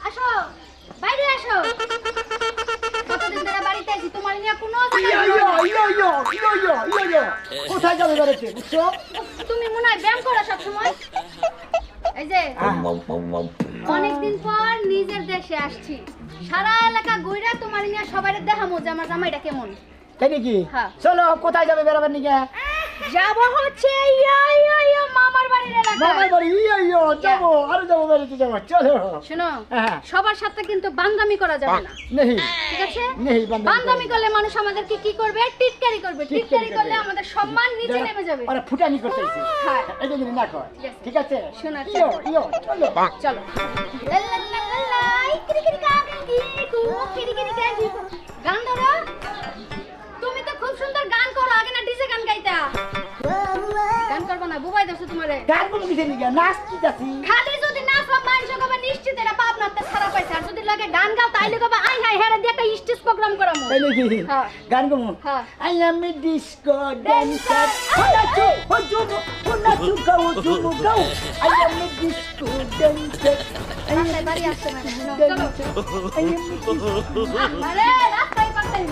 আসো বাইরে আসো। কতদিন ধরে বাড়িতে আছি, তোমার নিয়ে কোনো কোথায় যাবে বেড়াতে বুঝছো? তুমি মনে হয় ব্যায়াম করো সব সময়। এই যে অনেকদিন পর নিজের দেশে আসছি, সারা এলাকা ঘুরে তোমার নিয়ে সবাই দেখামো যে আমার জামাইটা কেমন। তাই নাকি? হ্যাঁ। চলো কোথায় যাবে বেড়াবার নিকে? যাবো হচ্ছে মামার বাড়ির এলাকায়। মামার বাড়ি যাবো, আরো যাবো বেড়াতে যাবো, চলো। শোনো, হ্যাঁ। সবার সাথে কিন্তু বান্দামি করা যাবে না, নেই ঠিক আছে? নেই, বান্দামি করলে মানুষ আমাদেরকে কি করবে? টিটকারি করবে। টিটকারি করলে আমাদের সম্মান নিচে নেমে যাবে। ওরা ফুটানি করতেছে, হ্যাঁ। এটা যদি না কর, Yes. ঠিক আছে? শোনো, চলো। চলো। লালালালা, কিরিকিরি কাকি কু, কিরিকিরি কাকি কু। গান ধরো। তুমি তো খুব সুন্দর গান করো, আগে না ডিজে গান গাইতা। গান করবা না, বুবাই দেছো তোমারে। গান কোনো দিতে নিকে, নাচতে যাচ্ছি। খালি যদি নাচ মানুষ কবে নিশ্চিত এটা পাবনাতে খারাপ হইছে, আর যদি লাগে গান গাও তাইলে কবে আই হাই হেরে দিয়ে একটা স্টেজ প্রোগ্রাম করামু। তাই নাকি? হ্যাঁ। গান গামু। হ্যাঁ। I am a disco dancer. Honachu, honachu, go. I am a disco dancer. রাস্তায় বাড়ি আসছে না, চলো। I am a disco. আরে রাস্তায় পাঠাই।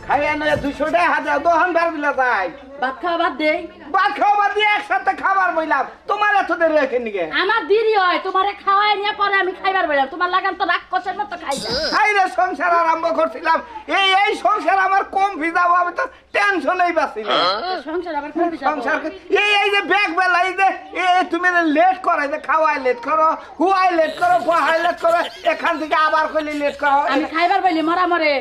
খাইয়া নয় 200 টাকা হাজার দোকান বার বিলা যায় ভাত খাওয়া বাদ দেই। ভাত খাবার দিয়ে একসাথে খাবার বইলাম তোমার এত দেরি রেখে নিকে আমার দেরি হয়, তোমারে খাওয়াই নিয়ে পরে আমি খাইবার বললাম, তোমার লাগান তো রাগ করছেন মতো খাইবা। খাইরে সংসার আরম্ভ করছিলাম এই সংসার আমার কম ভিজাবো আমি তো টেনশনেই বাঁচি না সংসার আবার কোন বিষয়? সংসার এই যে ব্যাগ বেলা এই তুমি লেট করো, এই যে খাওয়াই লেট করো, হুয়াই লেট করো, পহাই লেট করো, এখান থেকে আবার কইলে লেট করো। আমি খাইবার বলি মরা মরে,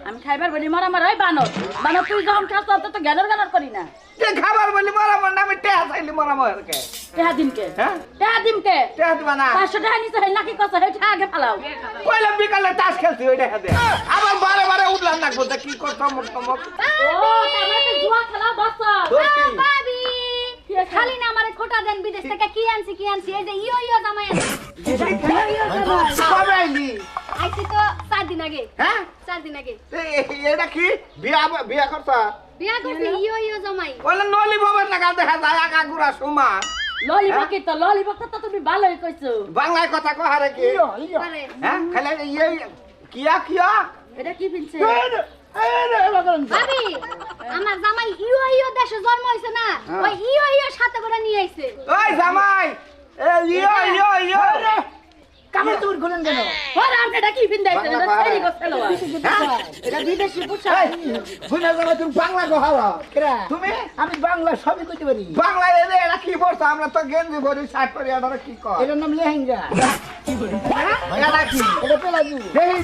আমি খাইবার বলি মরা মরে। ওই বানর বানর, তুই যখন খাস তোর তো গ্যানর গ্যানর করি না। যে খাবার বলি মরামর না, আমি টেহা চাইলি মরামরকে টেহা দিমকে, হ্যাঁ টেহা দিমকে। টেহা দিবা না 500 টাকা নিতে হয় নাকি কত? হেটা আগে ফালাও। কইলাম বিকালে তাস খেলছি ওই দেখা দে আবার বারে বারে উঠলাম না বলতে কি করতাম মক ও তাহলে তো জুয়া খেলা বছর। ভাবি খালি না আমারে খোটা দেন, বিদেশ থেকে কি আনছি এই যে ইয়ো জামাই আছে। কবে আইলি আইছি তো 4 দিন আগে। হ্যাঁ 4 দিন আগে এটা কি বিয়া করতা বিয়া করছি ইয়ো জামাই। ওলা নলি বাবার লাগা দেখা যায় আগাগুড়া সুমা ললিপপ কি তো ললিপপ তো তুমি ভালোই কইছো। বাংলায় কথা কহারে কি পারে। হ্যাঁ খালি কিয়া এটা কি পিনছে? ভাবি আমার জামাই ইয়ো দেশে জন্ম হইছে না, ওই ইয়ো সাথে করে নিয়ে আইছে। ওই জামাই ইয়ো কামে তোর গুলেন কেন? ওরা আপনি এটা কি পিন দাইছেন? এটা বাংলা ছেড়ি গছলো। এটা বিদেশি পোশাক। বুঝা যাবে তুমি বাংলা কহারা কেরা? তুমি আমি বাংলা সবই কইতে পারি। বাংলায় এলে এটা কি বলছো আমরা তো গেঞ্জি ভরি শার্ট পরি এটা কি কর এটার নাম লেহেঙ্গা। এটা কি এটা পেলাজু।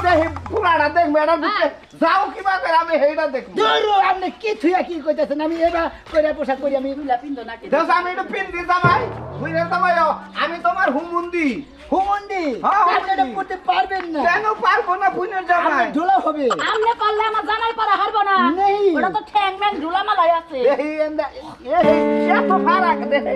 দেখি পুরাটা দেখবে এটা বুঝতে যাও কিবা করে আমি সেইটা দেখবো দূরু আপনি কি থুয়া কি কইতাছেন? আমি এটা কইরা পোশাক করি আমি। তুলা পিন্দো নাকি? দেখো আমি এটা পিন্দি জামাই বুঝলে জামাই আমি তোমার হুমুন্দি হুমন্দি হ্যাঁ, আপনি এটা হুমন্দি। করতে পারবেন না। কেন পারবো না বুঝলে জামাই আপনি ঢোলা হবে। আমনে পারলে আমার জানাই পারা হারবো না। নেই। ওটা তো ঠ্যাং ম্যাং ঝুলা মালাই আছে। এই এন্দা এই এত ফারাক দেখে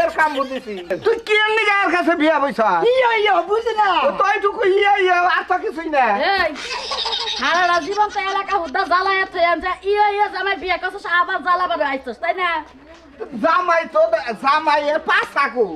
এর কাম বুঝিছি তুই কি এমনি গায়ের কাছে বিয়া বইছ ইয়ো বুঝি না। তুই টুকু আর তো কিছুই না এই সারা জীবন তো এলাকা হুদা জ্বালায় আছে যে ইয়ে জামাই বিয়ে করছিস আবার জ্বালাবার আইছস তাই না? জামাই তো জামাই এর পাঁচাকু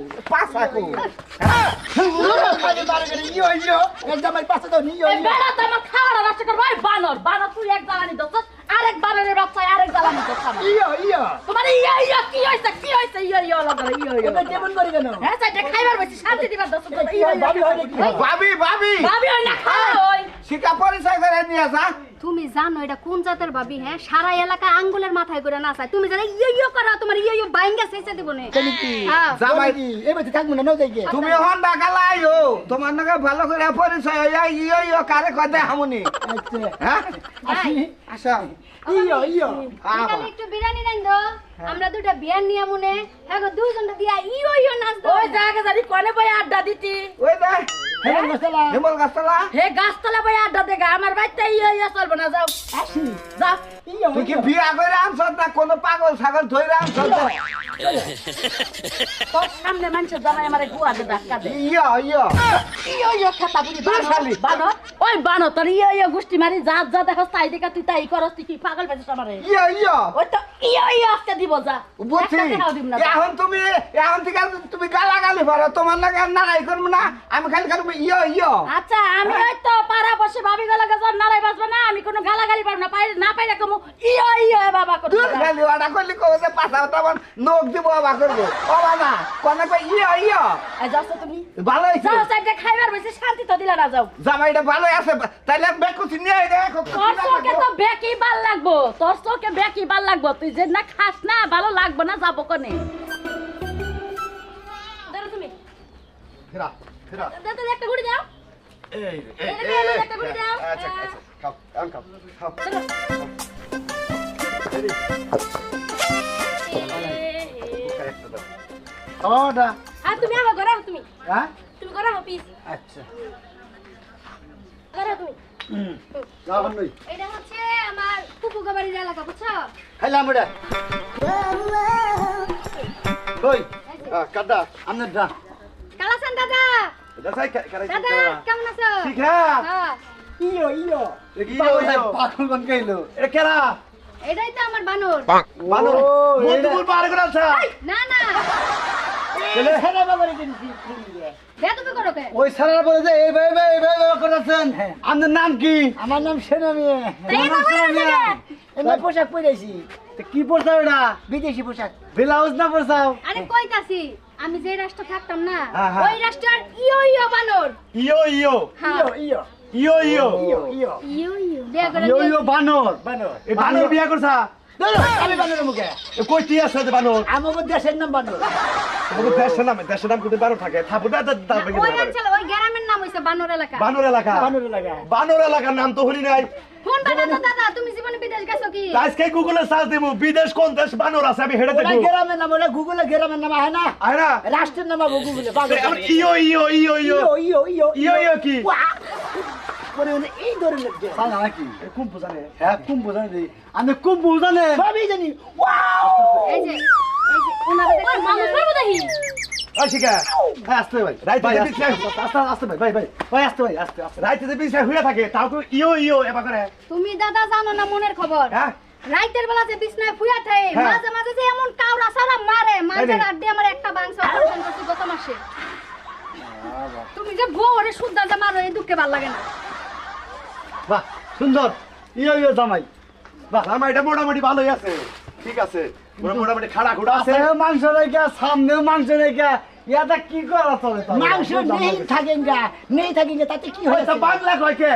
খালি বারে করে ইয়ো একদম আমার পাশে দাও নিয়ো। এই বেড়া তো আমার খাওয়ার রাস্তা করবো। এই বানর বানর তুই এক জ্বালানি দোস, আরেক বানরের বাচ্চা আরেক জ্বালানি দোস আমার। ইয়ো তোমার ইয়ে কি হইছে ইয়ে লাগা ইয়ে এটা কেমন করে কেন? হ্যাঁ সাইডে খাইবার বসে শান্তি দিবার দোস তো কি হয় ভাবি হয় নাকি? ভাবি ভাবি ওই না খাওই। শিকা পরিচয় করে নিয়ে যা তুমি জানো এটা কোন জাতের ভাবি? হ্যাঁ, সারা এলাকা আঙ্গুলের মাথায় করে নাচায়। তুমি জানো ইয়ো করা তোমার ইয়ো বাইঙ্গা শেষে দেব না। জানি কি? হ্যাঁ। জামাই কি এবারে থাকবো না, নাও যাই গে। তুমি হন্ডা গালাইও তোমার নাকি ভালো করে পরিচয় হইয়া ইয়ো কারে কদে হামুনি আচ্ছা হ্যাঁ আসি। আসো ইয়ো বিকালে একটু বিরিয়ানি রাইন্দো, আমরা দুটা বিয়ার নিয়ে মনে হ্যাঁ গো দুইজনটা দিয়া ইয়ো নাচ দাও। ওই জায়গা জানি কোনে বই আড্ডা দিতি। ওই দে হেমন মশলা হেমল গাছতলা হে গাছতলা বই আড্ডা দেখা আমার বাড়িতে ইয়ে চলবো না। যাও আসি। যাও। ইয়ো তুই কি বিয়া করে আনছ না কোনো পাগল ছাগল ধরে আনছ তোর সামনে মানুষের জামাই আমারে গুয়াতে ধাক্কা দে ইয়া ইয়া ইয়ো খাতা বুড়ি শালি। বানর ওই বানর তোর ইয়ো গুষ্টি মারি যা দেখছ তাই দেখা তুই তাই করস তুই কি পাগল পেছিস আমারে ইয়া ইয়া ওই তো ইয়ো আজকে দিব যা বুঝছি একটা টাকাও দিব না যা। এখন থেকে তুমি গালাগালি পারো তোমার লাগে আর নাড়াই করবো না আমি খালি খালি ইয়া ইয়া আচ্ছা আমি ওই তো পাড়া বসে ভাবি গলা গজর নালাই বাজবে না আমি কোনো গালাগালি পারব না না পাইলে কমু ইয়ো বাবা করব দূর খালি ওটা করলে কবে যে পাশা তখন নোক দিব বাবা করবো বাবা না কোনে কই ইয়া ইয়া এই যাও তো তুমি ভালো হয়েছে যাও সাইডে খাইবার বসে শান্তি তো দিলা না যাও জামাইটা ভালো আছে তাইলে বেকুচি নিয়ে দেখো তোর চোখে তো বেকি ভাল লাগবো তোর চোখে বেকি ভাল লাগবো তুই যে না খাস না ভালো লাগবে না যাবো কোনে দাঁড়া তুমি ফিরা ফিরা দাঁড়া একটা ঘুরে যাও এই একটা ঘুরে যাও আচ্ছা আচ্ছা খাও আম খাও খাও ওটা আর তুমি আমার ঘরে তুমি হ্যাঁ তুমি ঘরে পিস আচ্ছা ঘরে তুমি যাবেন নই এটা হচ্ছে আমার ফুফু বাড়ির এলাকা বুঝছো খাইলাম এটা কই কাটা আমনে দা কালাসান দাদা দাসাই কারাই দাদা কেমন আছো শিখা হ্যাঁ ইয়ো ইয়ো পাগল বন কইলো এটা কেরা এটাই তো আমার বানর বানর মন্দুল পার করে আছে না না ছেলে হেরা বাবারে কিনছি বে তুমি করো কে ওই সারার বলে যে এইভাবে করেছেন আপনার নাম কি আমার নাম সেনামিয়া এই বাবা এমনি পোশাক পরেছি কি পড়ছাও এটা বিদেশি পোশাক ব্লাউজ না পড়ছাও আরে কইতাছি আমি যে রাষ্ট্র থাকতাম না হ্যাঁ, হ্যাঁ। ওই রাষ্ট্রের ইয়ো ইয়ো বানর ইয়ো ইয়ো হ্যাঁ ইয়ো ইয়ো ইয়ো ইয়ো ইয়ো ইয়ো ইয়ো বিয়া করে ইয়ো ইয়ো বানর বানর এই বানর বিয়া করছা আমি বানরের মুখে এ কই টি আছে যে বানর আমার দেশের নাম বানর তোমাকে দেশের নাম কোথায় বানর থাকে থাপুটা তার বেগে ওই অঞ্চল ওই গ্রামের নাম হইছে বানর এলাকা বানর এলাকা বানর লাগা বানর এলাকার নাম তো হলি নাই ফোন বানা তো দাদা তুমি জীবনে বিদেশ গেছো কি আজকে গুগলে সার্চ দেবো বিদেশ কোন দেশ বানর আছে আমি হেডে ওটা দেখবো গ্রামের নাম ওটা গুগলে গ্রামের নাম আহে না আয়রা রাষ্ট্রের নাম আবো গুগলে বানর ইয়ো ইয়ো ইয়ো ইয়ো ইয়ো ইয়ো ইয়ো ইয়ো কি পরে এই ধরনের যে সালা নাকি কুম বুঝানে হ্যাঁ কুম বুঝানে দেই আমি কুম বুঝানে সবই জানি ওয়াও এই যে ওনারে দেখে মানুষ পাবো দেখি ওই শিকা হ্যাঁ আসতে ভাই রাইতে যে পিছনে আসতে ভাই আসতে রাইতে যে পিছনে হইয়া থাকে তাও তো ইয়ো ইয়ো এবার করে তুমি দাদা জানো না মনের খবর হ্যাঁ রাইতের বেলা যে বিছনায় ফুয়া থাকে হ্যাঁ। মাঝে মাঝে যে এমন কাউরা সারা মারে মাঝে এই নে। আড্ডি আমার একটা বাংশ অপারেশন করছি গত মাসে তুমি যে বউ ওরে সুদ্দা যে মারো এই দুঃখে ভাল লাগে না বাহ সুন্দর ইয়ো ইয়ো জামাই বাহ জামাইটা মোটামুটি ভালোই আছে ঠিক আছে মোটামুটি খাড়া খুড়া আছে মাংস রেখা সামনে মাংস রেখা ইয়াটা কি করা চলে মাংস নেই থাকেন গা নেই থাকেন গা তাতে কি হয়তো হয়েছে বাংলা কয় কে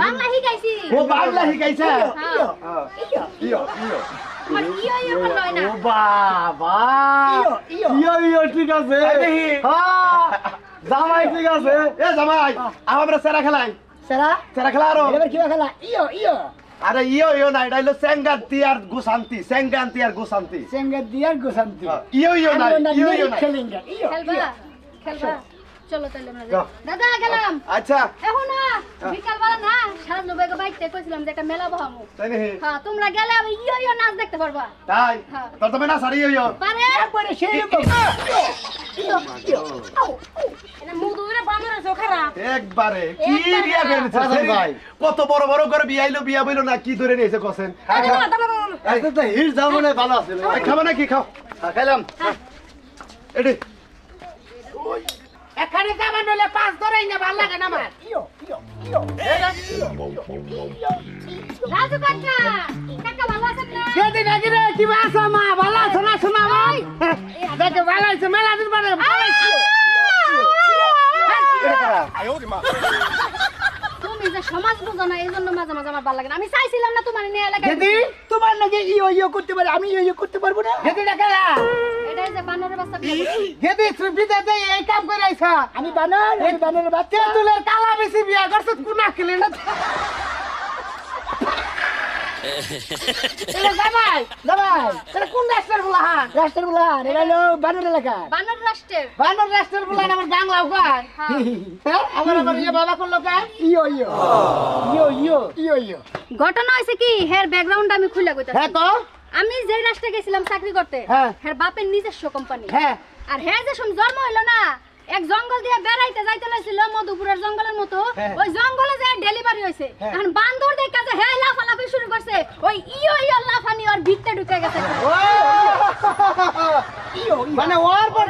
বাংলা শিখাইছি ও বাংলা শিখাইছে হ্যাঁ। ইয়ো ইয়ো তোমার ইয়ো ইয়ো ভাল হয় না ও বাবা ইয়ো ইয়ো ইয়ো ইয়ো ঠিক আছে হ্যাঁ জামাই ঠিক আছে এ জামাই আমরা সেরা খেলাই সেরা সেরা খেলা আরো এবার কি খেলা ইয়ো ইয়ো আরে ইয়ো ইয়ো না এটা হলো সেঙ্গান্তি আর গুসান্তি সেঙ্গা দিয়ার গোসান্তি ইয়ো ইয়ো না ইয়ো ইয়ো না খেলেঙ্গা ইয়ো খেলবা খেলবা চলো তাহলে আমরা যাই। যাও। দাদা গেলাম আচ্ছা এখন না বিকাল বেলা না সারাদিন বেগে বাইতে কইছিলাম যে একটা মেলা বহামু তাই নাকি হ্যাঁ তোমরা গেলে আমি ইয়ো ইয়ো নাচ দেখতে পারবা তাই হ্যাঁ। তোর তবে না সারি ইয়ো ইয়ো পারে একবারে সেই রকম ইয়ো ইয়ো এটা মুদুরে বানরে চোখেরা একবারে কি একবারে। বিয়া করেছে ভাই কত বড় বড় করে বিয়া বইলো না কি ধরে নিয়েছে কোসেন এত তো হিট জামনে ভালো আছে খাবে না কি খাও খাইলাম এডি এখানে যাবেন হলে পাঁচ ধরেই না ভালো লাগে না আমার ইয়ো ইয়ো ইয়ো রাজু কাকা কাকা ভালো আছেন না কেদি নাকি রে কি বাসা মা ভালো আছে না শোনা ভাই দেখে ভালো আছে মেলা দিন পরে তুমি যে সমাজ বুঝো না এই জন্য মাঝে মাঝে আমার ভালো লাগে না আমি চাইছিলাম না তোমার নিয়ে এলাকায় কেদি তোমার নাকি ইয়ো ইয়ো করতে পারে আমি ইয়ো ইয়ো করতে পারবো না কেদি দেখা এটাই যে বানরের বাচ্চা বিয়ে করছি। কেদি সুবিধাতে এই কাম করে আইছা আমি বানরের বাচ্চা তুলের কালা বেশি বিয়া করছত কোনা খেলে না জামাই এটা কোন রাষ্ট্রের বুলাহান রাষ্ট্রের বুলাহান এটা হলো বানর এলাকা বানর রাষ্ট্রের বানর রাষ্ট্রের বুলাহান আমার বাংলা উগান হ্যাঁ আমার ইয়ে বাবা করলো কাজ ইয়ো ইয়ো ইয়ো ইয়ো ইয়ো ইয়ো ঘটনা হয়েছে কি হের ব্যাকগ্রাউন্ড আমি খুলে কইতাছি হ্যাঁ তো আমি যে রাস্তায় গেছিলাম চাকরি করতে হ্যাঁ। হ্যাঁ বাপের নিজস্ব কোম্পানি হ্যাঁ আর হ্যাঁ যে সময় জন্ম হইলো না এক জঙ্গল দিয়ে বেড়াইতে যাইতে লাগছিল মধুপুরের জঙ্গলের মতো হ্যাঁ। ওই জঙ্গলে যে ডেলিভারি হয়েছে হ্যাঁ। এখন বান্দর দেখে কাছে হ্যাঁ লাফালাফি শুরু করছে ওই ইয়ো ইয়ো লাফানি ওর ভিতরে ঢুকে গেছে মানে ওর পর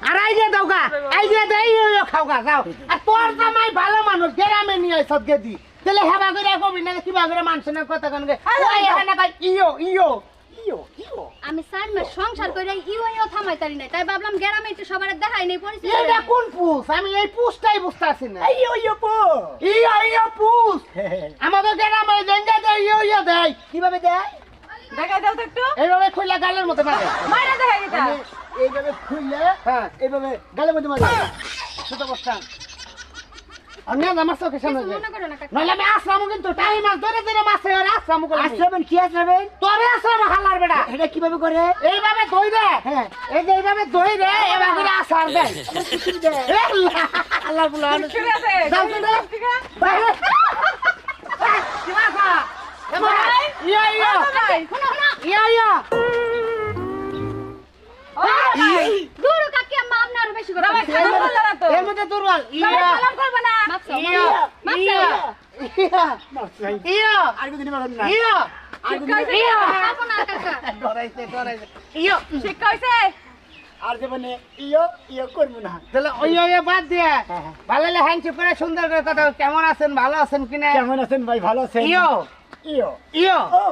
আর আইডিয়া দাও গা আইডিয়া দেই খাও গা যাও আর তোর জামাই ভালো মানুষ গ্রামে নিয়ে আইছত গেদি তাহলে হেবা করে কবি না কিবা করে মানুষের কথা কোন গে ওই এখানে ভাই ইয়ো ইয়ো ইয়ো ইয়ো আমি 4 মাস সংসার করে ইয়ো ইয়ো থামাইতারি নাই তাই ভাবলাম গ্রামে একটু সবার দেখাই নেই পরিচয় এটা কোন পুষ আমি এই পুষটাই বুঝতাছি না ইয়ো ইয়ো পো ইয়ো ইয়ো পুষ আমাদের গ্রামে জেঙ্গা দেয় ইয়ো ইয়ো দেয় কিভাবে দেয় দেখাই দাও তো একটু এইভাবে খুলে গালের মতো মারে মাইরা দেখাই এটা মানে এইভাবে খুললে হ্যাঁ এইভাবে গালের মধ্যে মারে ছোট বস্তা অন্য আমার চোখের সামনে কিছু দে। মনে করো না কাকা নইলে আমি আসলাম কিন্তু টাইম মাছ ধরে ধরে মাছে আর আসলাম করে আসবেন কি আসবেন তবে আসলাম হালার বেটা এটা কিভাবে করে এইভাবে দই রে হ্যাঁ এই যে এইভাবে দই রে এবার করে আসার দেয় খিচুড়ি দেয় আল্লাহ বুলা ঠিক আছে যাও তো রে বাইরে কি মাছা এমন ইয়া ইয়া শোনো না ইয়া ইয়া দূর কাকি আম্মা আপনি আরো বেশি করে এর মধ্যে দুর্বল ইয়া সালাম করবে না ইয়া ইয়া ইয়া আর কিছু নিবেন না ইয়া ইয়া আপো না কাকা ডরাইছে ডরাইছে ইয়া শিক্ষা হইছে আর জীবনে ইয়ো ইয়ো করবো না তাহলে ওই ওই বাদ দিয়ে হ্যাঁ। ভালো হলে হ্যান্ডশেক করে সুন্দর করে কথা বল। কেমন আছেন ভালো আছেন কিনা কেমন আছেন ভাই ভালো আছেন ইয়ো ইয়ো ইয়ো ও